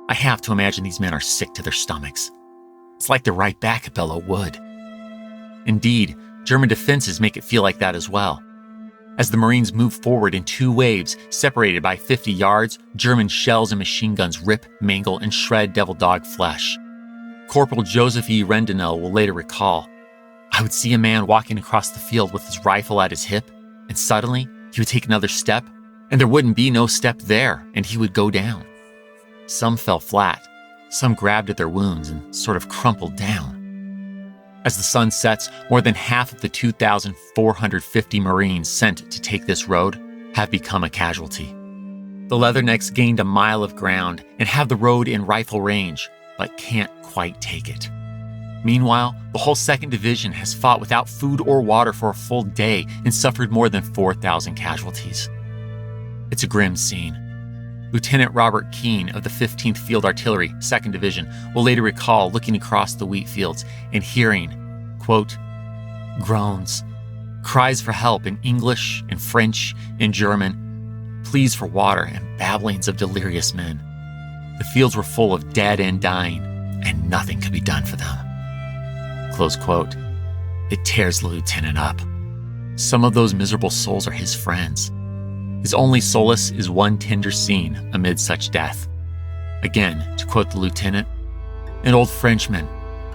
I have to imagine these men are sick to their stomachs. It's like they're right back at Belleau Wood. Indeed, German defenses make it feel like that as well. As the Marines move forward in 2 waves, separated by 50 yards, German shells and machine guns rip, mangle, and shred devil dog flesh. Corporal Joseph E. Rendinel will later recall, "I would see a man walking across the field with his rifle at his hip, and suddenly he would take another step, and there wouldn't be no step there, and he would go down. Some fell flat, some grabbed at their wounds and sort of crumpled down." As the sun sets, more than half of the 2,450 Marines sent to take this road have become a casualty. The Leathernecks gained a mile of ground and have the road in rifle range, but can't quite take it. Meanwhile, the whole 2nd Division has fought without food or water for a full day and suffered more than 4,000 casualties. It's a grim scene. Lieutenant Robert Keane of the 15th Field Artillery, 2nd Division, will later recall looking across the wheat fields and hearing, quote, groans, cries for help in English, in French, in German, pleas for water and babblings of delirious men. The fields were full of dead and dying, and nothing could be done for them. Close quote. It tears the lieutenant up. Some of those miserable souls are his friends. His only solace is one tender scene amid such death. Again, to quote the lieutenant, an old Frenchman,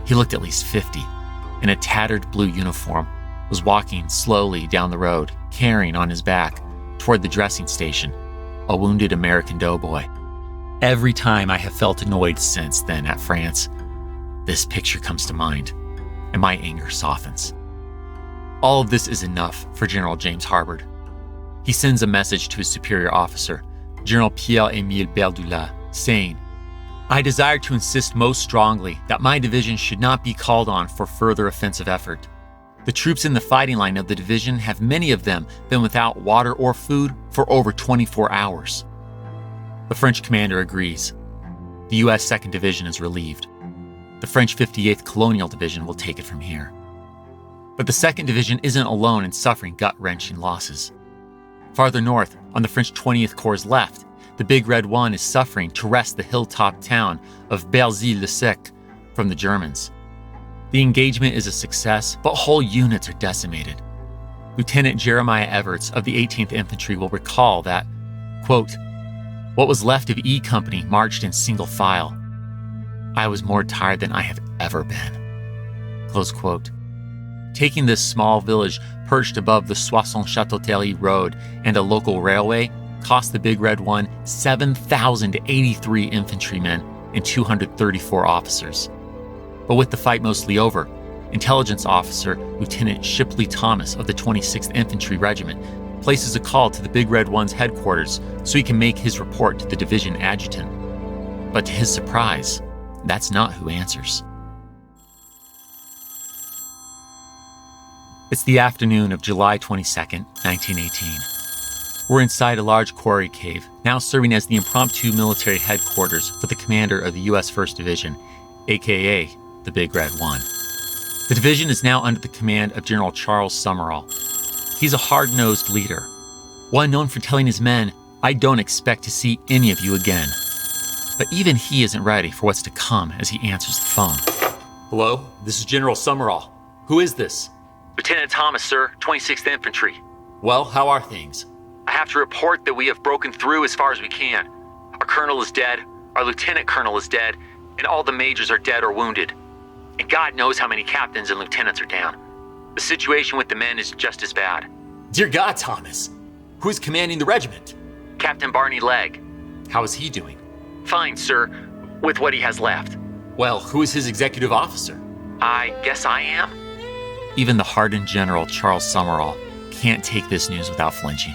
he looked at least 50, in a tattered blue uniform, was walking slowly down the road, carrying on his back, toward the dressing station, a wounded American doughboy. Every time I have felt annoyed since then at France, this picture comes to mind, and my anger softens. All of this is enough for General James Harbord. He sends a message to his superior officer, General Pierre-Émile Berdula, saying, "I desire to insist most strongly that my division should not be called on for further offensive effort. The troops in the fighting line of the division have many of them been without water or food for over 24 hours. The French commander agrees. The U.S. 2nd Division is relieved. The French 58th Colonial Division will take it from here. But the 2nd Division isn't alone in suffering gut-wrenching losses. Farther north, on the French 20th Corps' left, the Big Red One is suffering to wrest the hilltop town of Berzy-le-Sec from the Germans. The engagement is a success, but whole units are decimated. Lieutenant Jeremiah Everts of the 18th Infantry will recall that, quote, what was left of E Company marched in single file. I was more tired than I have ever been. Close quote. Taking this small village perched above the Soissons-Château-Thierry road and a local railway cost the Big Red One 7,083 infantrymen and 234 officers. But with the fight mostly over, intelligence officer Lieutenant Shipley Thomas of the 26th Infantry Regiment places a call to the Big Red One's headquarters so he can make his report to the division adjutant. But to his surprise, that's not who answers. It's the afternoon of July 22nd, 1918. We're inside a large quarry cave, now serving as the impromptu military headquarters for the commander of the U.S. 1st Division, aka the Big Red One. The division is now under the command of General Charles Summerall. He's a hard-nosed leader, one known for telling his men, "I don't expect to see any of you again." But even he isn't ready for what's to come as he answers the phone. Hello, this is General Summerall. Who is this? Lieutenant Thomas, sir, 26th Infantry. Well, how are things? I have to report that we have broken through as far as we can. Our colonel is dead, our lieutenant colonel is dead, and all the majors are dead or wounded. And God knows how many captains and lieutenants are down. The situation with the men is just as bad. Dear God, Thomas. Who's commanding the regiment? Captain Barney Legg. How is he doing? Fine, sir, with what he has left. Well, who is his executive officer? I guess I am. even the hardened General Charles Summerall can't take this news without flinching.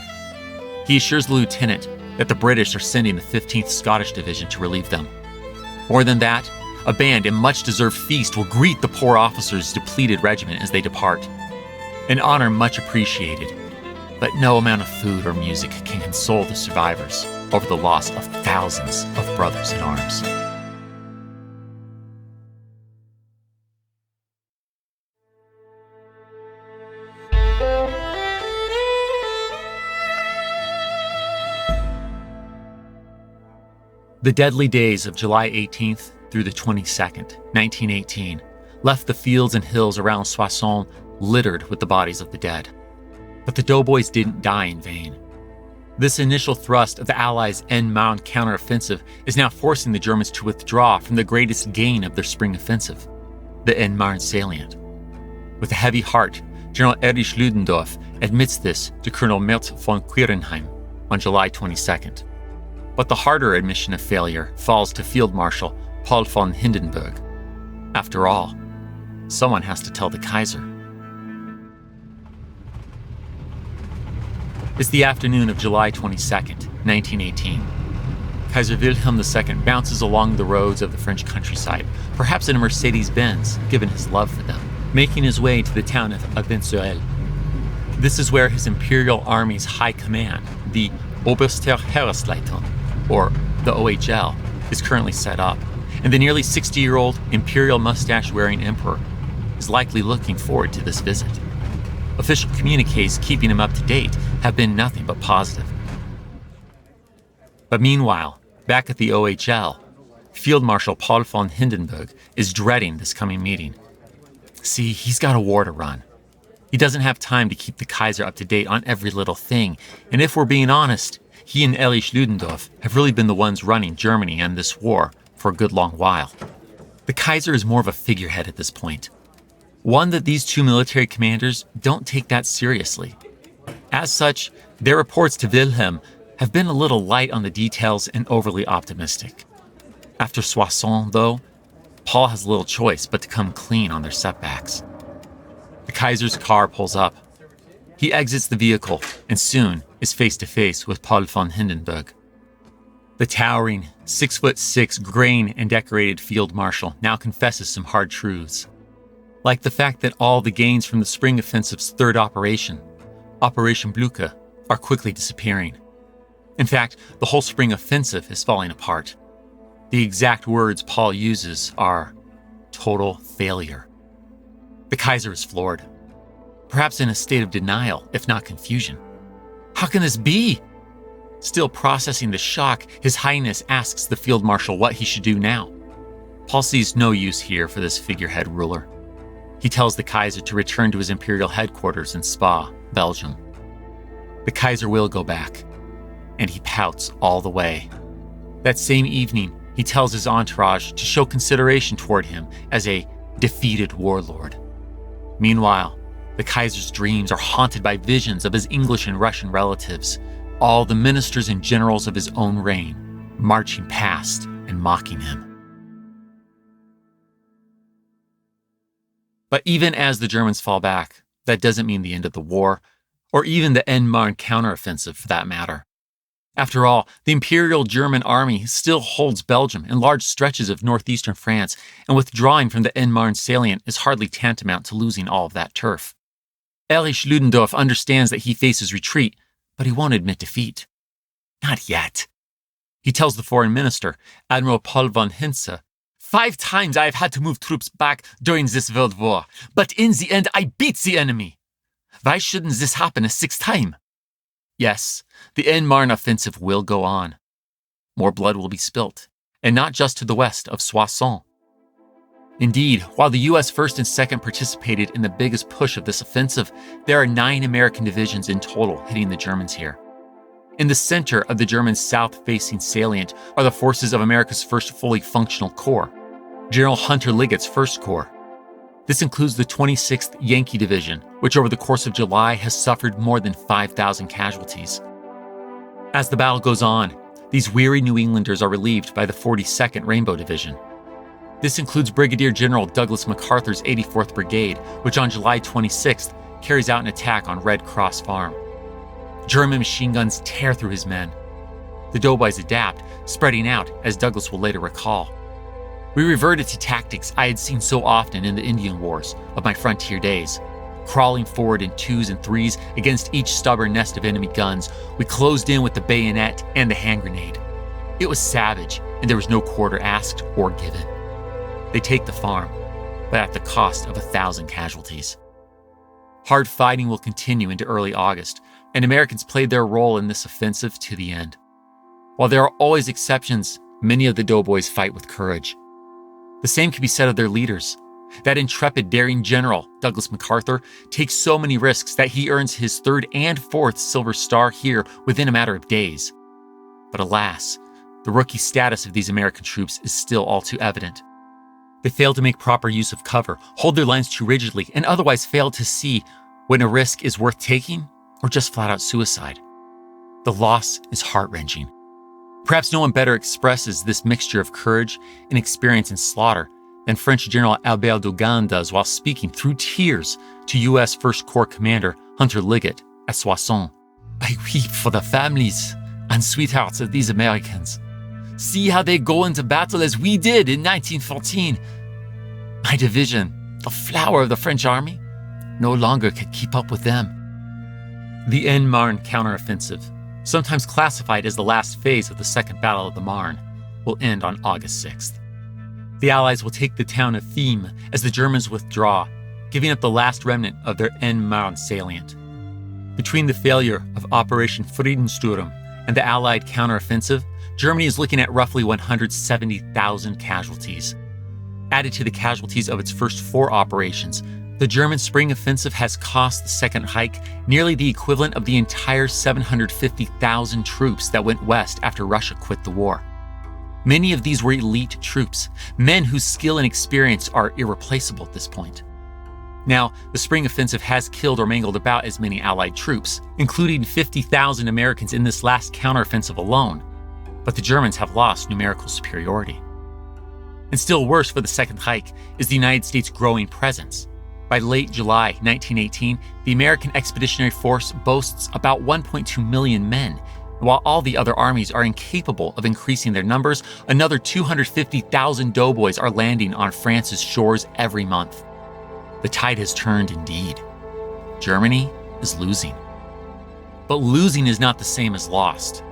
He assures the lieutenant that the British are sending the 15th Scottish Division to relieve them. More than that, a band and much-deserved feast will greet the poor officers' depleted regiment as they depart. An honor much appreciated, but no amount of food or music can console the survivors over the loss of thousands of brothers in arms. The deadly days of July 18th through the 22nd, 1918, left the fields and hills around Soissons littered with the bodies of the dead. But the Doughboys didn't die in vain. This initial thrust of the Allies' Aisne and Marne counteroffensive is now forcing the Germans to withdraw from the greatest gain of their spring offensive, the Aisne and Marne salient. With a heavy heart, General Erich Luddendorf admits this to Colonel Mertz von Querenheim on July 22nd. But the harder admission of failure falls to Field Marshal Paul von Hindenburg. After all, someone has to tell the Kaiser. It's the afternoon of July 22nd, 1918. Kaiser Wilhelm II bounces along the roads of the French countryside, perhaps in a Mercedes-Benz, given his love for them, making his way to the town of Abenzuel. This is where his Imperial Army's High Command, the Oberster Heeresleitung, or the OHL, is currently set up, and the nearly 60-year-old Imperial mustache-wearing Emperor is likely looking forward to this visit. Official communiques keeping him up to date have been nothing but positive. But meanwhile, back at the OHL, Field Marshal Paul von Hindenburg is dreading this coming meeting. See, he's got a war to run. He doesn't have time to keep the Kaiser up to date on every little thing, and if we're being honest, he and Erich Luddendorf have really been the ones running Germany and this war for a good long while. The Kaiser is more of a figurehead at this point, one that these two military commanders don't take that seriously. As such, their reports to Wilhelm have been a little light on the details and overly optimistic. After Soissons, though, Paul has little choice but to come clean on their setbacks. The Kaiser's car pulls up. He exits the vehicle and soon is face-to-face with Paul von Hindenburg. The towering, 6'6", grain and decorated field marshal now confesses some hard truths, like the fact that all the gains from the spring offensive's third operation, Operation Blucher, are quickly disappearing. In fact, the whole spring offensive is falling apart. The exact words Paul uses are total failure. The Kaiser is floored, perhaps in a state of denial, if not confusion. How can this be? Still processing the shock, His Highness asks the Field Marshal what he should do now. Paul sees no use here for this figurehead ruler. He tells the Kaiser to return to his imperial headquarters in Spa, Belgium. The Kaiser will go back, and he pouts all the way. That same evening, he tells his entourage to show consideration toward him as a defeated warlord. Meanwhile, the Kaiser's dreams are haunted by visions of his English and Russian relatives, all the ministers and generals of his own reign, marching past and mocking him. But even as the Germans fall back, that doesn't mean the end of the war, or even the Aisne and Marne counteroffensive for that matter. After all, the Imperial German Army still holds Belgium and large stretches of northeastern France, and withdrawing from the Aisne and Marne salient is hardly tantamount to losing all of that turf. Erich Luddendorf understands that he faces retreat, but he won't admit defeat. Not yet. He tells the foreign minister, Admiral Paul von Hintze, 5 times I have had to move troops back during this world war, but in the end I beat the enemy. Why shouldn't this happen a 6th time? Yes, the Aisne and Marne offensive will go on. More blood will be spilt, and not just to the west of Soissons. Indeed, while the U.S. 1st and 2nd participated in the biggest push of this offensive, there are 9 American divisions in total hitting the Germans here. In the center of the German south-facing salient are the forces of America's first fully functional corps, General Hunter Liggett's 1st Corps. This includes the 26th Yankee Division, which over the course of July has suffered more than 5,000 casualties. As the battle goes on, these weary New Englanders are relieved by the 42nd Rainbow Division. This includes Brigadier General Douglas MacArthur's 84th Brigade, which on July 26th carries out an attack on Red Cross Farm. German machine guns tear through his men. The Doughboys adapt, spreading out, as Douglas will later recall. We reverted to tactics I had seen so often in the Indian Wars of my frontier days. Crawling forward in 2s and 3s against each stubborn nest of enemy guns, we closed in with the bayonet and the hand grenade. It was savage, and there was no quarter asked or given. They take the farm, but at the cost of 1,000 casualties. Hard fighting will continue into early August, and Americans played their role in this offensive to the end. While there are always exceptions, many of the Doughboys fight with courage. The same can be said of their leaders. That intrepid, daring general, Douglas MacArthur, takes so many risks that he earns his 3rd and 4th Silver Star here within a matter of days. But alas, the rookie status of these American troops is still all too evident. They fail to make proper use of cover, hold their lines too rigidly, and otherwise fail to see when a risk is worth taking or just flat-out suicide. The loss is heart-wrenching. Perhaps no one better expresses this mixture of courage and experience in slaughter than French General Albert Dougan does while speaking through tears to U.S. First Corps Commander Hunter Liggett at Soissons. "I weep for the families and sweethearts of these Americans. See how they go into battle as we did in 1914. My division, the flower of the French army, no longer could keep up with them." The Aisne Marne counteroffensive, sometimes classified as the last phase of the Second Battle of the Marne, will end on August 6th. The Allies will take the town of Thiem as the Germans withdraw, giving up the last remnant of their Aisne Marne salient. Between the failure of Operation Friedenssturm and the Allied counteroffensive, Germany is looking at roughly 170,000 casualties. Added to the casualties of its first 4 operations, the German spring offensive has cost the Second Reich nearly the equivalent of the entire 750,000 troops that went west after Russia quit the war. Many of these were elite troops, men whose skill and experience are irreplaceable at this point. Now, the spring offensive has killed or mangled about as many Allied troops, including 50,000 Americans in this last counteroffensive alone, but the Germans have lost numerical superiority. And still worse for the Second Reich is the United States' growing presence. By late July 1918, the American Expeditionary Force boasts about 1.2 million men. While all the other armies are incapable of increasing their numbers, another 250,000 doughboys are landing on France's shores every month. The tide has turned indeed. Germany is losing. But losing is not the same as lost.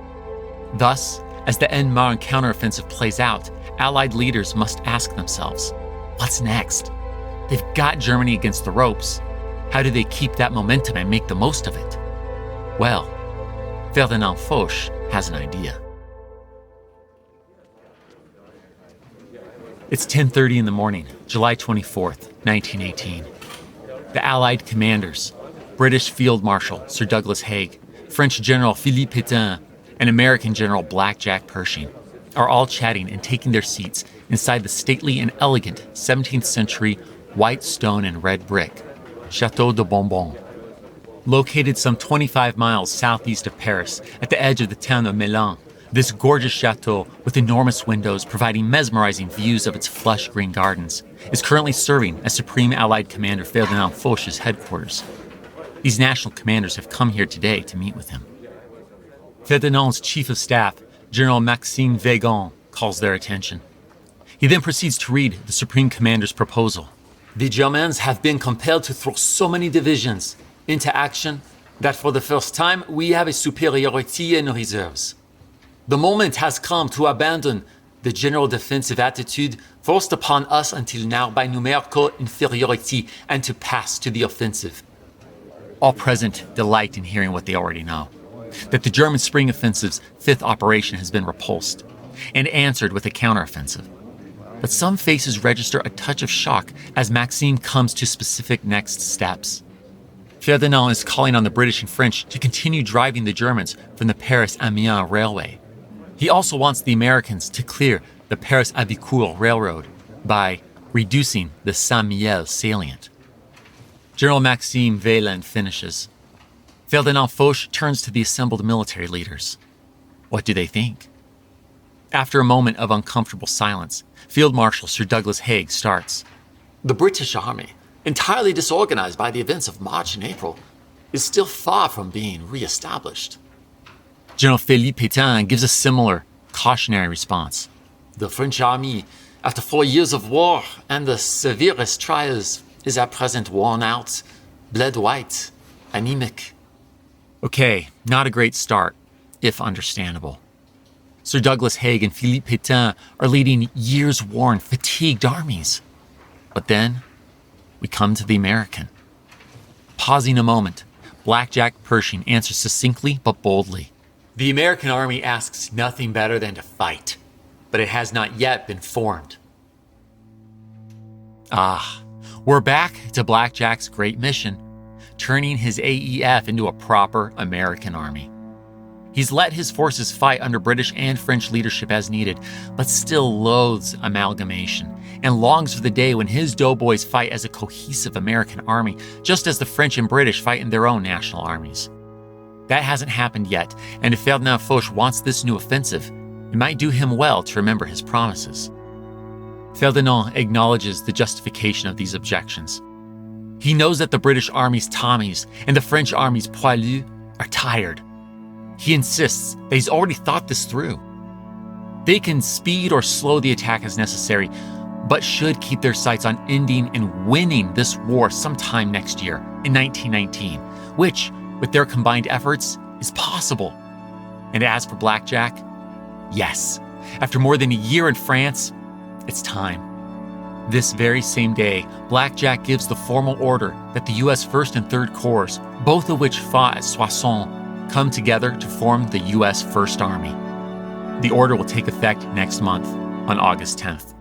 Thus, as the Aisne Marne counteroffensive plays out, Allied leaders must ask themselves, what's next? They've got Germany against the ropes. How do they keep that momentum and make the most of it? Well, Ferdinand Foch has an idea. It's 10:30 in the morning, July 24th, 1918. The Allied commanders, British Field Marshal Sir Douglas Haig, French General Philippe Pétain, and American General Blackjack Pershing, are all chatting and taking their seats inside the stately and elegant 17th century white stone and red brick Château de Bonbon. Located some 25 miles southeast of Paris, at the edge of the town of Melun, this gorgeous chateau, with enormous windows providing mesmerizing views of its lush green gardens, is currently serving as Supreme Allied Commander Ferdinand Foch's headquarters. These national commanders have come here today to meet with him. Ferdinand's chief of staff, General Maxime Weygand, calls their attention. He then proceeds to read the Supreme Commander's proposal. "The Germans have been compelled to throw so many divisions into action that for the first time we have a superiority in reserves. The moment has come to abandon the general defensive attitude forced upon us until now by numerical inferiority and to pass to the offensive." All present delight in hearing what they already know, that the German spring offensive's 5th operation has been repulsed and answered with a counteroffensive. But some faces register a touch of shock as Maxime comes to specific next steps. Ferdinand is calling on the British and French to continue driving the Germans from the Paris-Amiens railway. He also wants the Americans to clear the Paris-Avicourt railroad by reducing the Saint-Mihiel salient. General Maxime Weygand finishes. Ferdinand Foch turns to the assembled military leaders. What do they think? After a moment of uncomfortable silence, Field Marshal Sir Douglas Haig starts. The British Army, entirely disorganized by the events of March and April, is still far from being re-established. General Philippe Pétain gives a similar, cautionary response. The French army, after 4 years of war and the severest trials, is at present worn out, bled white, anemic. Okay, not a great start, if understandable. Sir Douglas Haig and Philippe Pétain are leading years-worn, fatigued armies. But then, we come to the American. Pausing a moment, Blackjack Pershing answers succinctly but boldly. The American army asks nothing better than to fight, but it has not yet been formed. We're back to Blackjack's great mission, turning his AEF into a proper American army. He's let his forces fight under British and French leadership as needed, but still loathes amalgamation and longs for the day when his doughboys fight as a cohesive American army, just as the French and British fight in their own national armies. That hasn't happened yet, and if Ferdinand Foch wants this new offensive, it might do him well to remember his promises. Ferdinand acknowledges the justification of these objections. He knows that the British Army's Tommies and the French Army's Poilus are tired. He insists that he's already thought this through. They can speed or slow the attack as necessary, but should keep their sights on ending and winning this war sometime next year, in 1919, which, with their combined efforts, is possible. And as for Blackjack, yes, after more than a year in France, it's time. This very same day, Blackjack gives the formal order that the U.S. 1st and 3rd Corps, both of which fought at Soissons, come together to form the U.S. First Army. The order will take effect next month, on August 10th.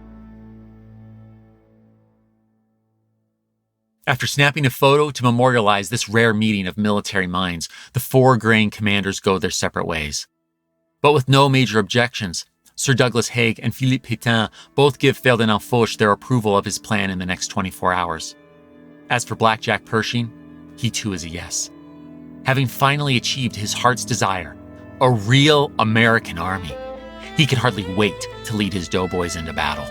After snapping a photo to memorialize this rare meeting of military minds, the 4 grain commanders go their separate ways. But with no major objections, Sir Douglas Haig and Philippe Pétain both give Ferdinand Foch their approval of his plan in the next 24 hours. As for Blackjack Pershing, he too is a yes. Having finally achieved his heart's desire, a real American army, he could hardly wait to lead his doughboys into battle.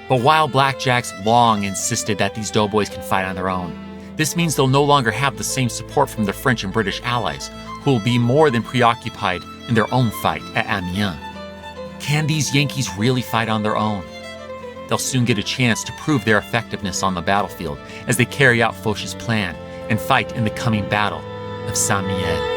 But while Blackjack's long insisted that these doughboys can fight on their own, this means they'll no longer have the same support from their French and British allies, who will be more than preoccupied in their own fight at Amiens. Can these Yankees really fight on their own? They'll soon get a chance to prove their effectiveness on the battlefield as they carry out Foch's plan and fight in the coming battle of Saint-Mihiel.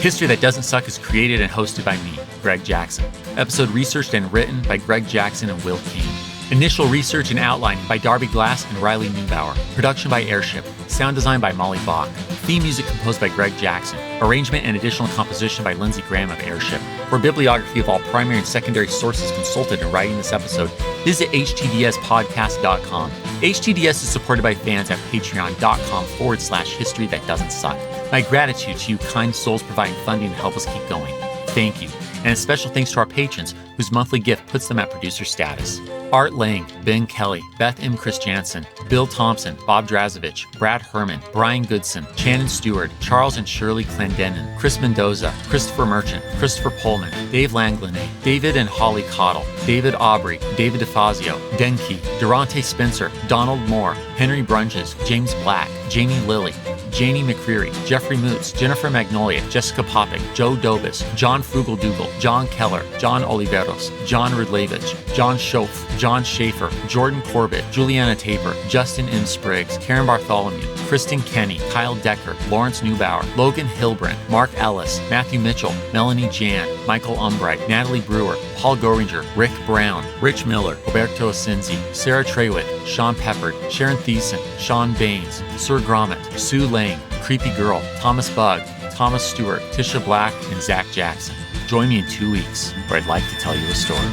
History That Doesn't Suck is created and hosted by me, Greg Jackson. Episode researched and written by Greg Jackson and Will King. Initial research and outlining by Darby Glass and Riley Neubauer. Production by Airship. Sound design by Molly Bach. Theme music composed by Greg Jackson. Arrangement and additional composition by Lindsey Graham of Airship. For bibliography of all primary and secondary sources consulted in writing this episode, visit htdspodcast.com. HTDS is supported by fans at patreon.com/history that doesn't suck. My gratitude to you kind souls providing funding to help us keep going. Thank you. And a special thanks to our patrons, whose monthly gift puts them at producer status. Art Lang, Ben Kelly, Beth M. Chris Jansen, Bill Thompson, Bob Drazovich, Brad Herman, Brian Goodson, Shannon Stewart, Charles and Shirley Clendenin, Chris Mendoza, Christopher Merchant, Christopher Pullman, Dave Langlanay, David and Holly Cottle, David Aubrey, David DeFazio, Denke, Durante Spencer, Donald Moore, Henry Brunges, James Black, Jamie Lilly, Janie McCreary, Jeffrey Moots, Jennifer Magnolia, Jessica Popick, Joe Dobis, John Frugal Dougal, John Keller, John Oliveros, John Rudlevich, John Schoaf, John Schaefer, Jordan Corbett, Juliana Tabor, Justin M. Spriggs, Karen Bartholomew, Kristen Kenny, Kyle Decker, Lawrence Neubauer, Logan Hilbrand, Mark Ellis, Matthew Mitchell, Melanie Jan, Michael Umbright, Natalie Brewer, Paul Goringer, Rick Brown, Rich Miller, Roberto Asensi, Sarah Trewitt, Sean Peppard, Sharon Thiessen, Sean Baines, Sir Gromit, Sue Lang, Creepy Girl, Thomas Bugg, Thomas Stewart, Tisha Black, and Zach Jackson. Join me in 2 weeks where I'd like to tell you a story.